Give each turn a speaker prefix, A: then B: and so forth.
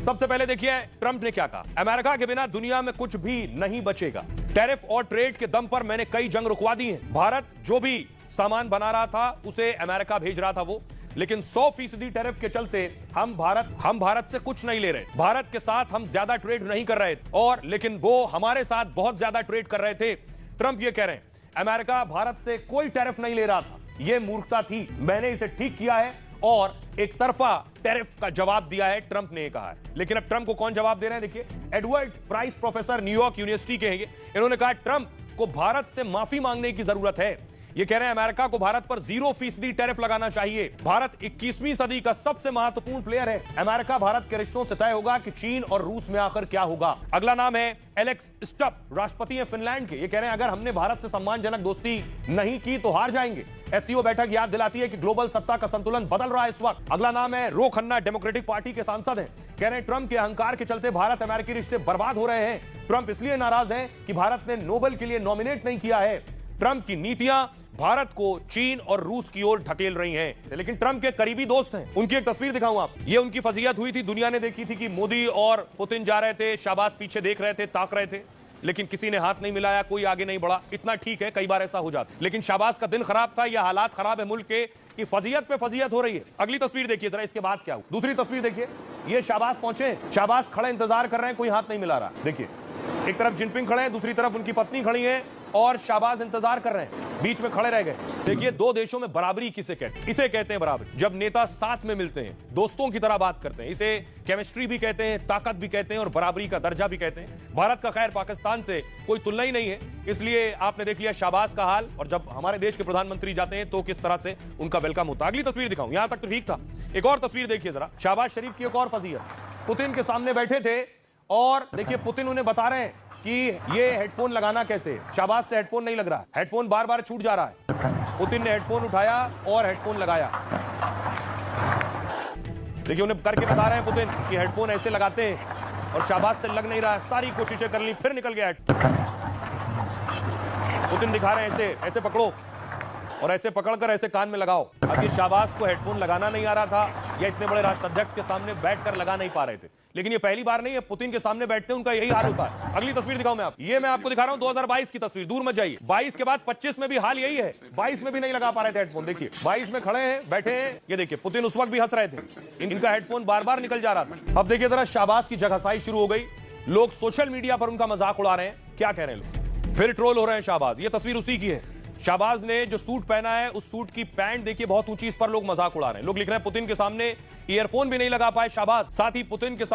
A: सबसे पहले देखिए ट्रंप ने क्या कहा। अमेरिका के बिना दुनिया में कुछ भी नहीं बचेगा। टैरिफ और ट्रेड के दम पर मैंने कई जंग रुकवा दी हैं। भारत जो भी सामान बना रहा था उसे अमेरिका भेज रहा था वो, लेकिन 100% टैरिफ के चलते हम भारत से कुछ नहीं ले रहे। भारत के साथ हम ज्यादा ट्रेड नहीं कर रहे और लेकिन वो हमारे साथ बहुत ज्यादा ट्रेड कर रहे थे। ट्रंप ये कह रहे हैं अमेरिका भारत से कोई टैरिफ नहीं ले रहा था, यह मूर्खता थी, मैंने इसे ठीक किया है और एक तरफा टैरिफ का जवाब दिया है, ट्रंप ने कहा है। लेकिन अब ट्रंप को कौन जवाब दे रहे हैं, देखिए Edward price professor New York university के हैं, इन्होंने कहा ट्रंप को भारत से माफी मांगने की जरूरत है। ये कह रहे हैं अमेरिका को भारत पर 0% टैरिफ लगाना चाहिए। भारत 21वीं सदी का सबसे महत्वपूर्ण प्लेयर है। अमेरिका भारत के रिश्तों से तय होगा कि चीन और रूस में आकर क्या होगा। अगला नाम है एलेक्स स्टप, राष्ट्रपति हैं फिनलैंड के। ये कह रहे हैं अगर हमने भारत से सम्मानजनक दोस्ती नहीं की तो हार जाएंगे। एससीओ बैठक याद दिलाती है कि ग्लोबल सत्ता का संतुलन बदल रहा है इस वक्त। अगला नाम है रो खन्ना, डेमोक्रेटिक पार्टी के सांसद हैं। कह रहे हैं ट्रंप के अहंकार के चलते भारत अमेरिकी रिश्ते बर्बाद हो रहे हैं। ट्रंप इसलिए नाराज हैं कि भारत ने नोबेल के लिए नॉमिनेट नहीं किया है। ट्रंप की नीतियां भारत को चीन और रूस की ओर ढकेल रही हैं। लेकिन ट्रंप के करीबी दोस्त हैं, उनकी एक तस्वीर दिखाऊं आप। ये उनकी फजीयत हुई थी, दुनिया ने देखी थी कि मोदी और पुतिन जा रहे थे, शाहबाज पीछे देख रहे थे, ताक रहे थे, लेकिन किसी ने हाथ नहीं मिलाया, कोई आगे नहीं बढ़ा। इतना ठीक है, कई बार ऐसा हो जाता है, लेकिन शाहबाज का दिन खराब था, यह हालात खराब है मुल्क के कि फजीयत पे फजीयत हो रही है। अगली तस्वीर देखिए जरा, इसके बाद क्या हुआ। दूसरी तस्वीर देखिए, ये शाहबाज पहुंचे, शाहबाज खड़े इंतजार कर रहे हैं, कोई हाथ नहीं मिला रहा। देखिए एक तरफ जिनपिंग खड़े हैं, दूसरी तरफ उनकी पत्नी खड़ी है और शाहबाज इंतजार कर रहे हैं, बीच में खड़े रह गए। देखिए दो देशों में बराबरी किसे कहते हैं, इसे कहते हैं बराबरी। जब नेता साथ में मिलते हैं, दोस्तों की तरह बात करते हैं, इसे केमिस्ट्री भी कहते हैं, ताकत भी कहते हैं और बराबरी का दर्जा भी कहते हैं। भारत का खैर पाकिस्तान से कोई तुलना ही नहीं है, इसलिए आपने देख लिया शाहबाज का हाल, और जब हमारे देश के प्रधानमंत्री जाते हैं तो किस तरह से उनका वेलकम होता है। अगली तस्वीर दिखाऊं, यहां तक तो ठीक था। एक और तस्वीर देखिए जरा, शाहबाज शरीफ की एक और फजीयत। पुतिन के सामने बैठे थे और देखिए पुतिन उन्हें बता रहे हैं कि ये हेडफोन लगाना कैसे। शाहबाज से हेडफोन नहीं लग रहा, हेडफोन बार बार छूट जा रहा है। पुतिन ने हेडफोन उठाया और हेडफोन लगाया। देखिए उन्हें करके बता रहे हैं पुतिन कि हेडफोन ऐसे लगाते हैं और शाहबाज से लग नहीं रहा, सारी कोशिशें कर ली, फिर निकल गया। पुतिन दिखा रहे हैं ऐसे ऐसे पकड़ो और ऐसे पकड़कर ऐसे कान में लगाओ। अब ये शाहबाज को हेडफोन लगाना नहीं आ रहा था या इतने बड़े राष्ट्राध्यक्ष के सामने बैठकर लगा नहीं पा रहे थे, लेकिन ये पहली बार नहीं है, पुतिन के सामने बैठते हैं उनका यही हाल होता है। अगली तस्वीर दिखाऊं मैं आपको दिखा रहा हूं 2022 की तस्वीर, दूर मत जाइए। 22 के बाद 25 में भी हाल यही है, 22 में भी नहीं लगा पा रहे थे हेडफोन। देखिए 22 में खड़े हैं, बैठे हैं, ये देखिए पुतिन उस वक्त भी हंस रहे थे, इनका हेडफोन बार बार निकल जा रहा था। अब देखिए जरा शाहबाज की जगहसाई शुरू हो गई, लोग सोशल मीडिया पर उनका मजाक उड़ा रहे हैं। क्या कह रहे हैं लोग, फिर ट्रोल हो रहे हैं शाहबाज। ये तस्वीर उसी की है, शाहबाज ने जो सूट पहना है उस सूट की पैंट देखिए बहुत ऊंची, इस पर लोग मजाक उड़ा रहे हैं। लोग लिख रहे हैं पुतिन के सामने ईयरफोन भी नहीं लगा पाए शाहबाज, साथ ही पुतिन के सामने